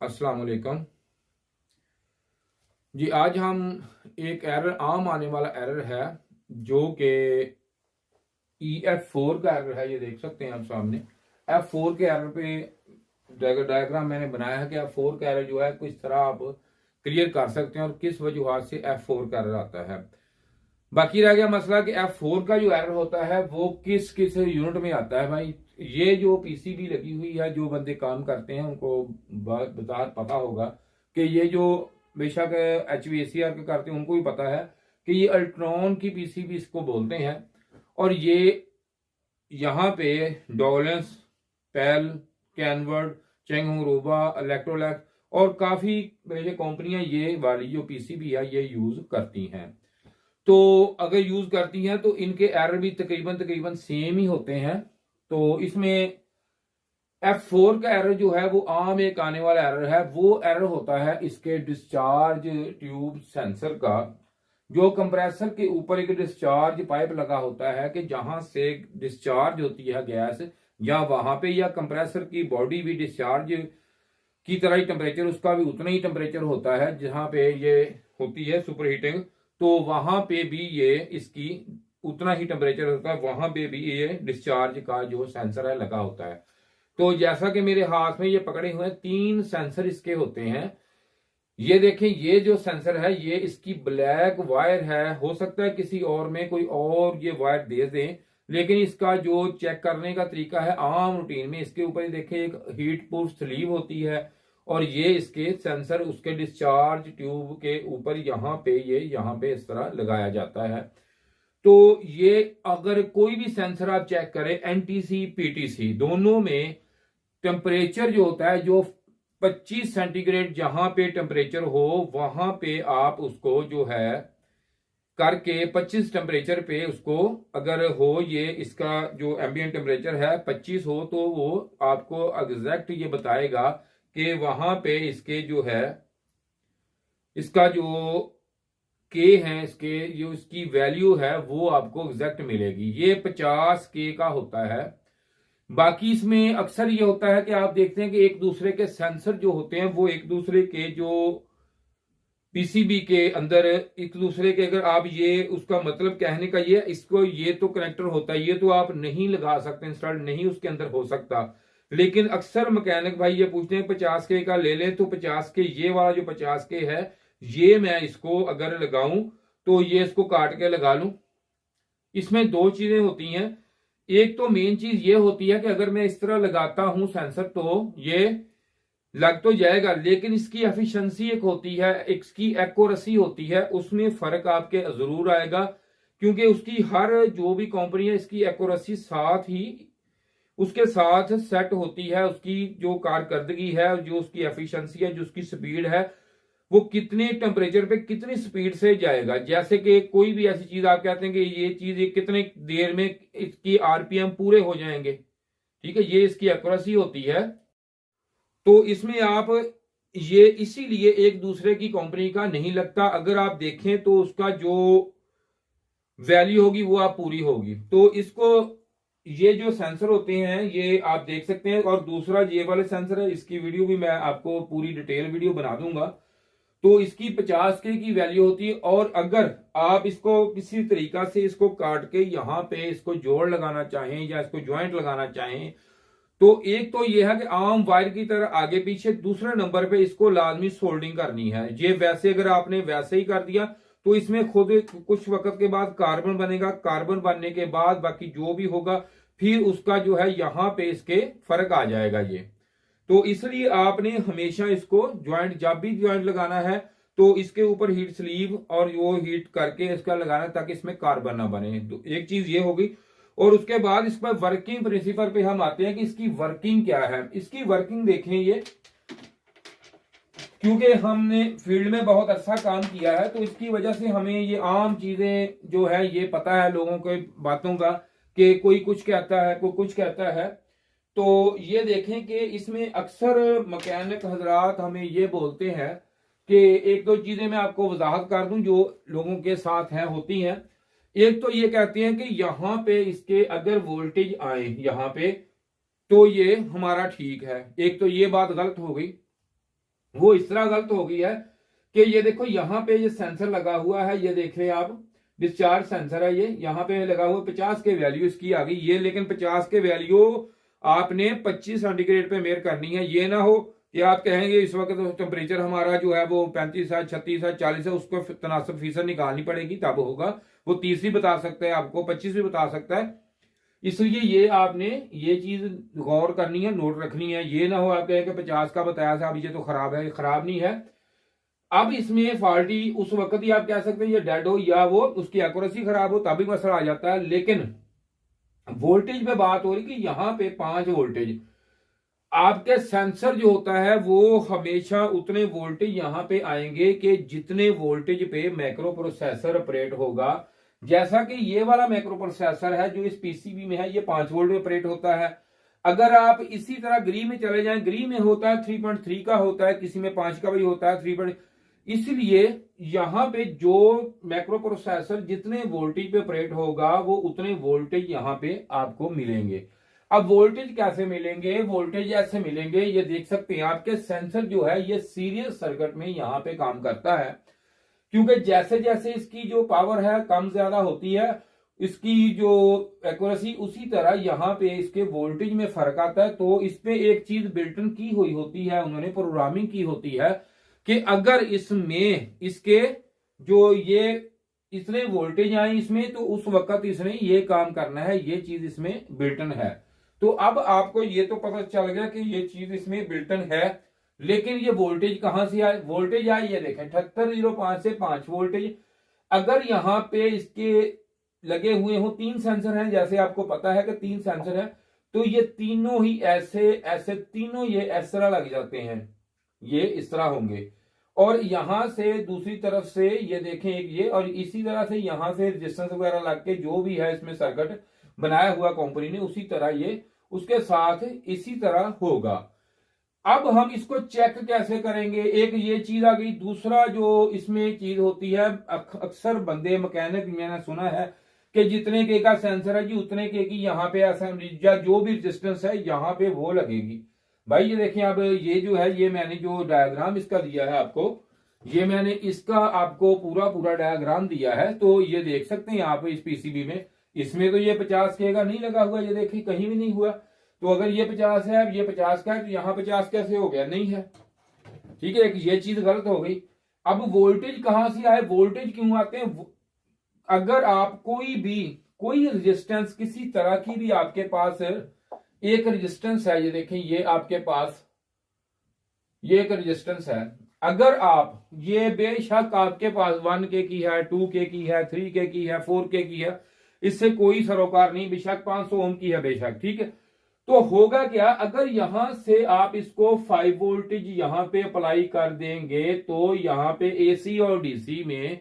अस्सलाम वालेकुम जी। आज हम एक एरर, आम आने वाला एरर है जो कि F4 का एरर है। ये देख सकते हैं आप सामने F4 के एरर पे डायग्राम मैंने बनाया है कि F4 का एरर जो है किस तरह आप क्लियर कर सकते हैं और किस वजूहात से F4 का एरर आता है। बाकी रह गया मसला कि F4 का जो एरर होता है वो किस किस यूनिट में आता है। भाई ये जो पीसीबी लगी हुई है, जो बंदे काम करते हैं उनको बता पता होगा कि ये जो बेशक HVACR के करते हैं उनको भी पता है कि ये अल्ट्रॉन की पीसीबी इसको बोलते हैं। और ये यहाँ पे डॉलेंस, पेल, कैनवर्ड, चेंगहोंगरूबा, इलेक्ट्रोलैक और काफी कंपनियां ये वाली जो पीसीबी है ये यूज करती हैं। तो अगर यूज करती हैं तो इनके एरर भी तकरीबन तकरीबन सेम ही होते हैं। तो इसमें F4 का एरर जो है वो आम एक आने वाला एरर है। वो एरर होता है इसके डिस्चार्ज ट्यूब सेंसर का। जो कंप्रेसर के ऊपर एक डिस्चार्ज पाइप लगा होता है कि जहां से डिस्चार्ज होती है गैस, या वहां पे या कंप्रेसर की बॉडी भी डिस्चार्ज की तरह ही टेम्परेचर, उसका भी उतना ही टेम्परेचर होता है जहां पे ये होती है सुपर हीटिंग। तो वहां पे भी ये इसकी उतना ही टेम्परेचर होता है, वहां पे भी ये डिस्चार्ज का जो सेंसर है लगा होता है। तो जैसा कि मेरे हाथ में ये पकड़े हुए 3 सेंसर इसके होते हैं। ये देखें, ये जो सेंसर है ये इसकी ब्लैक वायर है। हो सकता है किसी और में कोई और ये वायर दे दें, लेकिन इसका जो चेक करने का तरीका है आम रूटीन में, इसके ऊपर देखें एक हीट प्रूफ स्लीव होती है और ये इसके सेंसर उसके डिस्चार्ज ट्यूब के ऊपर यहाँ पे इस तरह लगाया जाता है। तो ये अगर कोई भी सेंसर आप चेक करें, एनटीसी पीटीसी दोनों में टेम्परेचर जो होता है, जो 25 सेंटीग्रेड जहां पे टेम्परेचर हो वहां पे आप उसको जो है करके 25 टेम्परेचर पे उसको अगर हो, ये इसका जो एम्बिएंट टेम्परेचर है 25 हो, तो वो आपको एग्जैक्ट ये बताएगा कि वहां पे इसके जो है इसका जो के है, इसके जो इसकी वैल्यू है वो आपको एग्जैक्ट मिलेगी। ये 50 के का होता है। बाकी इसमें अक्सर ये होता है कि आप देखते हैं कि एक दूसरे के सेंसर जो होते हैं वो एक दूसरे के जो पीसीबी के अंदर एक दूसरे के, अगर आप ये उसका मतलब कहने का ये इसको ये तो कनेक्टर होता है, ये तो आप नहीं लगा सकते, इंस्टॉल नहीं उसके अंदर हो सकता। लेकिन अक्सर मैकेनिक भाई ये पूछते हैं 50 के का ले लें, तो 50 के ये वाला जो 50 के है ये मैं इसको अगर लगाऊं तो ये इसको काट के लगा लूं। इसमें 2 चीजें होती हैं। एक तो मेन चीज ये होती है कि अगर मैं इस तरह लगाता हूं सेंसर तो ये लग तो जाएगा, लेकिन इसकी एफिशिएंसी एक होती है, इसकी एक्यूरेसी होती है, उसमें फर्क आपके जरूर आएगा। क्योंकि उसकी हर जो भी कंपनी है इसकी एक्यूरेसी साथ ही उसके साथ सेट होती है। उसकी जो कारकर्दगी है, जो उसकी एफिशिएंसी है, जो उसकी स्पीड है, वो कितने टेम्परेचर पे कितनी स्पीड से जाएगा। जैसे कि कोई भी ऐसी चीज आप कहते हैं कि ये चीज कितने देर में इसकी आरपीएम पूरे हो जाएंगे, ठीक है, ये इसकी एक्यूरेसी होती है। तो इसमें आप ये इसीलिए एक दूसरे की कंपनी का नहीं लगता। अगर आप देखें तो उसका जो वैल्यू होगी वो आप पूरी होगी। तो इसको ये जो सेंसर होते हैं ये आप देख सकते हैं। और दूसरा ये वाले सेंसर है, इसकी वीडियो भी मैं आपको पूरी डिटेल वीडियो बना दूंगा। तो इसकी 50 के की वैल्यू होती है। और अगर आप इसको किसी तरीका से इसको काट के यहाँ पे इसको जोड़ लगाना चाहें या इसको ज्वाइंट लगाना चाहें, तो एक तो यह है कि आम वायर की तरह आगे पीछे, दूसरे नंबर पे इसको लाजमी सोल्डिंग करनी है। ये वैसे अगर आपने वैसे ही कर दिया तो इसमें खुद कुछ वक्त के बाद कार्बन बनेगा, कार्बन बनने के बाद बाकी जो भी होगा फिर उसका जो है यहाँ पे इसके फर्क आ जाएगा ये। तो इसलिए आपने हमेशा इसको ज्वाइंट, जब भी ज्वाइंट लगाना है तो इसके ऊपर हीट स्लीव और वो हीट करके इसका लगाना ताकि इसमें कार्बन ना बने। तो एक चीज ये होगी। और उसके बाद इस पर वर्किंग प्रिंसिपल पे हम आते हैं कि इसकी वर्किंग क्या है। इसकी वर्किंग देखें, ये क्योंकि हमने फील्ड में बहुत अच्छा काम किया है तो इसकी वजह से हमें ये आम चीजें जो है ये पता है लोगों के बातों का, कि कोई कुछ कहता है कोई कुछ कहता है। तो ये देखें कि इसमें अक्सर मैकेनिक हजरात हमें ये बोलते हैं कि एक दो चीजें मैं आपको वजाहत कर दूं जो लोगों के साथ हैं होती हैं। एक तो ये कहते हैं कि यहाँ पे इसके अगर वोल्टेज आए यहाँ पे तो ये हमारा ठीक है। एक तो ये बात गलत हो गई। वो इस तरह गलत हो गई है कि ये देखो यहाँ पे ये सेंसर लगा हुआ है, ये देख रहे हैं आप, डिस्चार्ज सेंसर है, ये यहाँ पे लगा हुआ 50 के वैल्यू इसकी आ गई ये, लेकिन 50 के वैल्यू आपने 25 सेंटीग्रेड पे मेयर करनी है। ये ना हो कि आप कहेंगे इस वक्त तो टेम्परेचर हमारा जो है वो 35 है, 36 है, 40 है, उसको तनासब फीसद निकालनी पड़ेगी तब होगा। वो 30 भी बता सकता है आपको, 25 भी बता सकता है। इसलिए ये आपने ये चीज गौर करनी है, नोट रखनी है। ये ना हो आप कहें कि 50 का बताया था, अब ये तो खराब है, खराब नहीं है। अब इसमें फॉल्टी उस वक्त ही आप कह सकते हैं ये डेड हो या वो उसकी एक्यूरेसी खराब हो, तभी मसला आ जाता है। लेकिन वोल्टेज पे बात हो रही कि यहां पे 5 वोल्टेज, आपके सेंसर जो होता है वो हमेशा उतने वोल्टेज यहां पे आएंगे कि जितने वोल्टेज पे मैक्रो प्रोसेसर ऑपरेट होगा। जैसा कि ये वाला मैक्रो प्रोसेसर है जो इस पीसीबी में है, ये 5 वोल्ट पे ऑपरेट होता है। अगर आप इसी तरह ग्री में चले जाएं, ग्री में होता है 3.3 का होता है, किसी में 5 का भी होता है 3. इसलिए यहां पे जो मैक्रो प्रोसेसर जितने वोल्टेज पे ऑपरेट होगा वो उतने वोल्टेज यहां पे आपको मिलेंगे। अब वोल्टेज कैसे मिलेंगे? वोल्टेज ऐसे मिलेंगे, ये देख सकते हैं आपके सेंसर जो है ये सीरियल सर्किट में यहां पे काम करता है, क्योंकि जैसे जैसे इसकी जो पावर है कम ज्यादा होती है, इसकी जो एक्यूरेसी, उसी तरह यहाँ पे इसके वोल्टेज में फर्क आता है। तो इस पे एक चीज बिल्टन की हुई होती है, उन्होंने प्रोग्रामिंग की होती है कि अगर इसमें इसके जो ये इतने वोल्टेज आए इसमें, तो उस वक्त इसने ये काम करना है, ये चीज इसमें बिल्टन है। तो अब आपको ये तो पता चल गया कि ये चीज इसमें बिल्टन है, लेकिन ये वोल्टेज कहां से आए? वोल्टेज आए ये देखें 7805 से 5 वोल्टेज। अगर यहां पे इसके लगे हुए हो 3 सेंसर हैं, जैसे आपको पता है कि 3 सेंसर हैं, तो ये तीनों ही ऐसे ऐसे तीनों ये इस तरह लग जाते हैं, ये इस तरह होंगे। और यहां से दूसरी तरफ से ये देखें एक ये, और इसी तरह से यहां से रेजिस्टेंस वगैरह लग के जो भी है इसमें सर्किट बनाया हुआ कंपनी ने, उसी तरह ये उसके साथ इसी तरह होगा। अब हम इसको चेक कैसे करेंगे? एक ये चीज आ गई। दूसरा जो इसमें चीज होती है, अक्सर बंदे मैकेनिक मैंने सुना है कि जितने के का सेंसर है जी उतने के की यहाँ पे असेंबली या जो भी रेजिस्टेंस है यहाँ पे वो लगेगी। भाई ये देखें, अब ये जो है, ये मैंने जो डायग्राम इसका दिया है आपको, ये मैंने इसका आपको पूरा डायग्राम दिया है। तो ये देख सकते हैं आप इस पीसीबी में, इसमें तो ये 50 के का नहीं लगा हुआ, ये देखिए कहीं भी नहीं हुआ। तो अगर ये 50 है, अब ये 50 का है, तो यहाँ 50 कैसे हो गया? नहीं है, ठीक है, ये चीज गलत हो गई। अब वोल्टेज कहां से आए? वोल्टेज क्यों आते हैं? अगर आप कोई रेजिस्टेंस किसी तरह की भी आपके पास एक रेजिस्टेंस है, ये देखें ये आपके पास ये एक रेजिस्टेंस है, अगर आप ये बेशक आपके पास 1 के की है, 2 के की है, 3 के की है, 4 के की है, इससे कोई सरोकार नहीं, बेशक 500 ओम की है बेशक, ठीक है। तो होगा क्या? अगर यहां से आप इसको 5 वोल्टेज यहां पे अप्लाई कर देंगे तो यहां पे एसी और डीसी में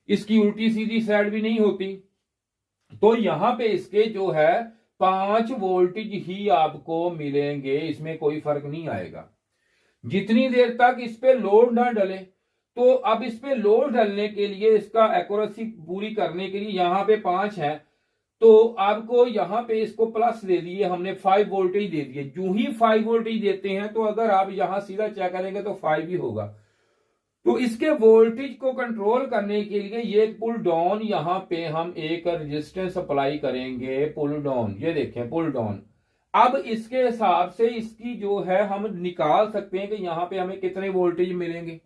इसकी उल्टी सीधी साइड भी नहीं होती, तो यहां पे इसके जो है 5 वोल्टेज ही आपको मिलेंगे, इसमें कोई फर्क नहीं आएगा जितनी देर तक इस पे लोड ना डले। तो अब इस पे लोड डलने के लिए, इसका एक्यूरेसी पूरी करने के लिए यहां पे 5 है, तो आपको यहां पे इसको प्लस दे दिए हमने, 5 वोल्टेज दे दिए। जो ही 5 वोल्टेज देते हैं तो अगर आप यहां सीधा चेक करेंगे तो 5 ही होगा। तो इसके वोल्टेज को कंट्रोल करने के लिए ये पुल डाउन, यहां पे हम एक रेजिस्टेंस अप्लाई करेंगे, पुल डाउन, ये देखें पुल डाउन। अब इसके हिसाब से इसकी जो है हम निकाल सकते हैं कि यहां पे हमें कितने वोल्टेज मिलेंगे।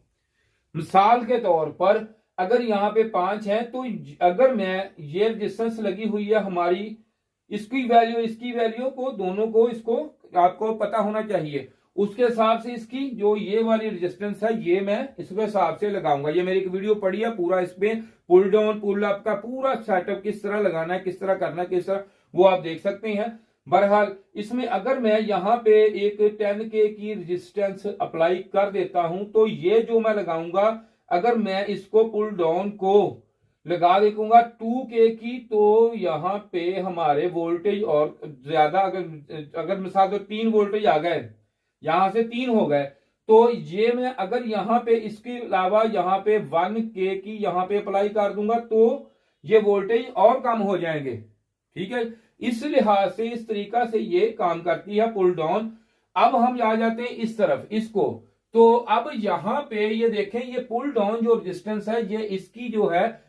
मिसाल के तौर पर अगर यहां पे 5 है, तो अगर मैं ये रेजिस्टेंस लगी हुई है हमारी, इसकी वैल्यू को, दोनों को, इसको आपको पता होना चाहिए, उसके हिसाब से इसकी जो ये वाली रेजिस्टेंस है ये मैं इसके हिसाब से लगाऊंगा। ये मेरी एक वीडियो पड़ी है पूरा, इसमें पुल डाउन पुल अप का पूरा सेटअप किस तरह लगाना है, किस तरह करना है, किस तरह, वो आप देख सकते हैं। बहरहाल इसमें अगर मैं यहाँ पे एक 10 के की रेजिस्टेंस अप्लाई कर देता हूं, तो ये जो मैं लगाऊंगा, अगर मैं इसको पुल डाउन को लगा देखूंगा 2 के की, तो यहाँ पे हमारे वोल्टेज और ज्यादा, अगर मिसाल तो 3 वोल्टेज आ गए, यहां से 3 हो गए, तो ये मैं अगर यहाँ पे इसके अलावा यहाँ पे 1 के की यहाँ पे अप्लाई कर दूंगा तो ये वोल्टेज और कम हो जाएंगे, ठीक है। इस लिहाज से, इस तरीका से ये काम करती है पुल डाउन। अब हम आ जाते हैं इस तरफ, इसको, तो अब यहां पे ये देखें, ये पुल डाउन जो रेजिस्टेंस है, ये इसकी जो है,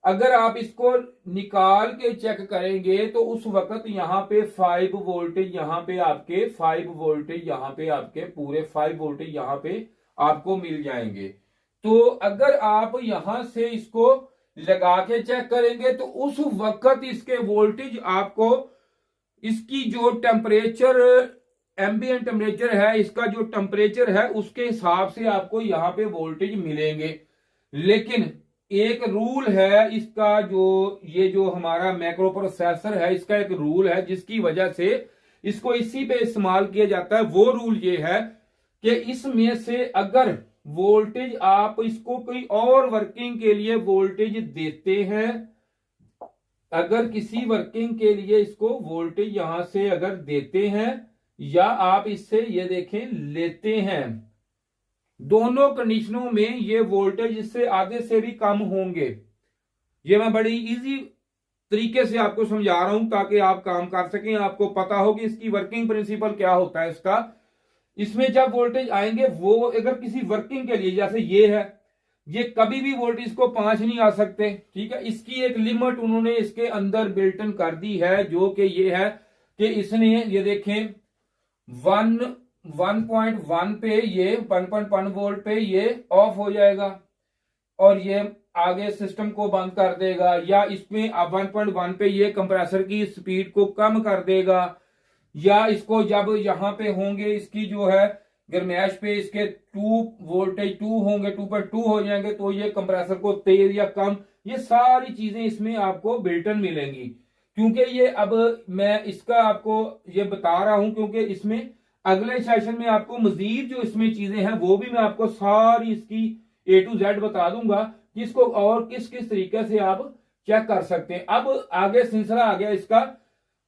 अगर आप इसको निकाल के चेक करेंगे तो उस वक्त यहां पे 5 वोल्टेज, यहां पे आपके 5 वोल्टेज, यहां पे आपके पूरे 5 वोल्टेज यहां पे आपको मिल जाएंगे। तो अगर आप यहां से इसको लगा के चेक करेंगे तो उस वक्त इसके वोल्टेज आपको, इसकी जो टेम्परेचर, एम्बिएंट टेम्परेचर है, इसका जो टेम्परेचर है उसके हिसाब से आपको यहां पे वोल्टेज मिलेंगे। लेकिन एक रूल है इसका, जो ये जो हमारा मैक्रो प्रोसेसर है, इसका एक रूल है जिसकी वजह से इसको इसी पे इस्तेमाल किया जाता है। वो रूल ये है कि इसमें से अगर वोल्टेज आप इसको कोई और वर्किंग के लिए वोल्टेज देते हैं, अगर किसी वर्किंग के लिए इसको वोल्टेज यहां से अगर देते हैं या आप इससे ये देखें लेते हैं, दोनों कंडीशनों में ये वोल्टेज इससे आगे से भी कम होंगे। ये मैं बड़ी इजी तरीके से आपको समझा रहा हूं ताकि आप काम कर सकें, आपको पता हो कि इसकी वर्किंग प्रिंसिपल क्या होता है इसका। इसमें जब वोल्टेज आएंगे, वो अगर किसी वर्किंग के लिए, जैसे ये है, ये कभी भी वोल्टेज को 5 नहीं आ सकते, ठीक है। इसकी एक लिमिट उन्होंने इसके अंदर बिल्ट इन कर दी है, जो कि ये है कि इसने ये देखें 1.1 पे, ये 1.1 वोल्ट पे ये ऑफ हो जाएगा और ये आगे सिस्टम को बंद कर देगा, या इसमें 1.1 पे ये कंप्रेसर की स्पीड को कम कर देगा, या इसको जब यहां पे होंगे इसकी जो है गर्मैश पे इसके 2 वोल्टेज 2 होंगे, 2.2 हो जाएंगे, तो ये कंप्रेसर को तेज या कम, ये सारी चीजें इसमें आपको बिल्टन मिलेंगी। क्योंकि ये अब मैं इसका आपको ये बता रहा हूं क्योंकि इसमें अगले सेशन में आपको मजीद जो इसमें चीजें हैं वो भी मैं आपको सारी इसकी A to Z बता दूंगा कि इसको और किस किस तरीके से आप चेक कर सकते हैं। अब आगे सिलसिला आ गया इसका,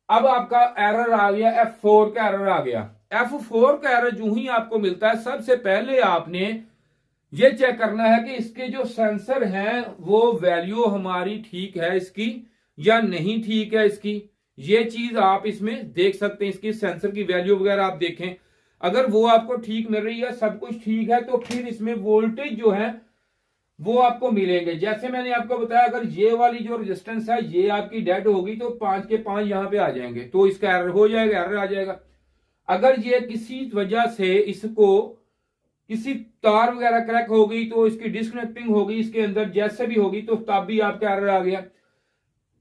अब आपका एरर आ गया, F4 का एरर आ गया। F4 का एरर जो ही आपको मिलता है, सबसे पहले आपने ये चेक करना है कि इसके जो सेंसर हैं वो वैल्यू हमारी ठीक है इसकी या नहीं ठीक है इसकी। ये चीज आप इसमें देख सकते हैं, इसकी सेंसर की वैल्यू वगैरह आप देखें, अगर वो आपको ठीक मिल रही है, सब कुछ ठीक है, तो फिर इसमें वोल्टेज जो है वो आपको मिलेंगे। जैसे मैंने आपको बताया, अगर ये वाली जो रेजिस्टेंस है ये आपकी डेड होगी तो 5 के 5 यहां पे आ जाएंगे, तो इसका एरर हो जाएगा, एरर आ जाएगा। अगर ये किसी वजह से इसको किसी तार वगैरह क्रैक हो गई तो इसकी डिस्कनेक्टिंग होगी इसके अंदर, जैसे भी होगी, तो तब भी आपका एरर आ गया।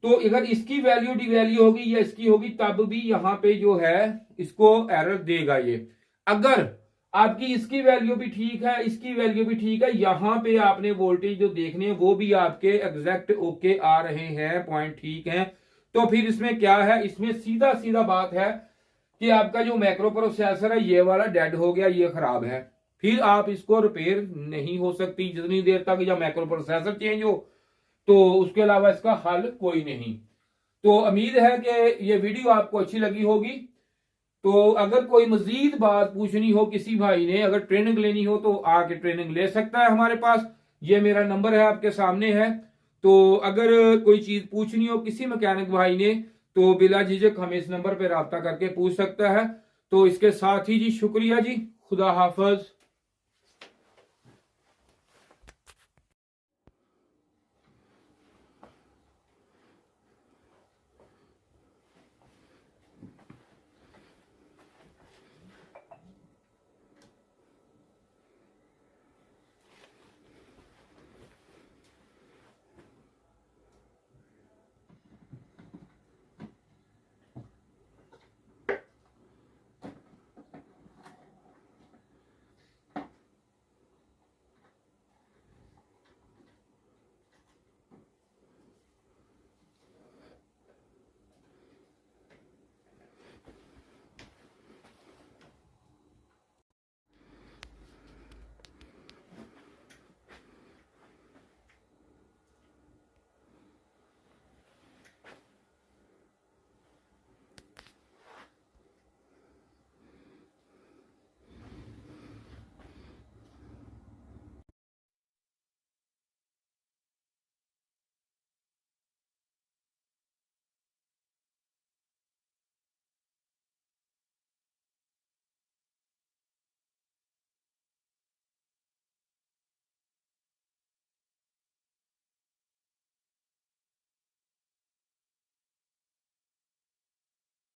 तो अगर इसकी वैल्यू डी वैल्यू होगी या इसकी होगी, तब भी यहां पे जो है इसको एरर देगा ये। अगर आपकी इसकी वैल्यू भी ठीक है, इसकी वैल्यू भी ठीक है, यहां पे आपने वोल्टेज जो देखने हैं वो भी आपके एग्जैक्ट ओके आ रहे हैं, पॉइंट ठीक है, तो फिर इसमें क्या है, इसमें सीधा सीधा बात है कि आपका जो मैक्रो प्रोसेसर है ये वाला डेड हो गया, ये खराब है, फिर आप इसको रिपेयर नहीं हो सकती जितनी देर तक या मैक्रो प्रोसेसर चेंज हो, तो उसके अलावा इसका हल कोई नहीं। तो उम्मीद है कि ये वीडियो आपको अच्छी लगी होगी। तो अगर कोई मजीद बात पूछनी हो किसी भाई ने, अगर ट्रेनिंग लेनी हो तो आके ट्रेनिंग ले सकता है हमारे पास, ये मेरा नंबर है आपके सामने है। तो अगर कोई चीज पूछनी हो किसी मैकेनिक भाई ने तो बिला झिझक हमें इस नंबर पर राब्ता करके पूछ सकता है। तो इसके साथ ही जी शुक्रिया जी, खुदा हाफिज।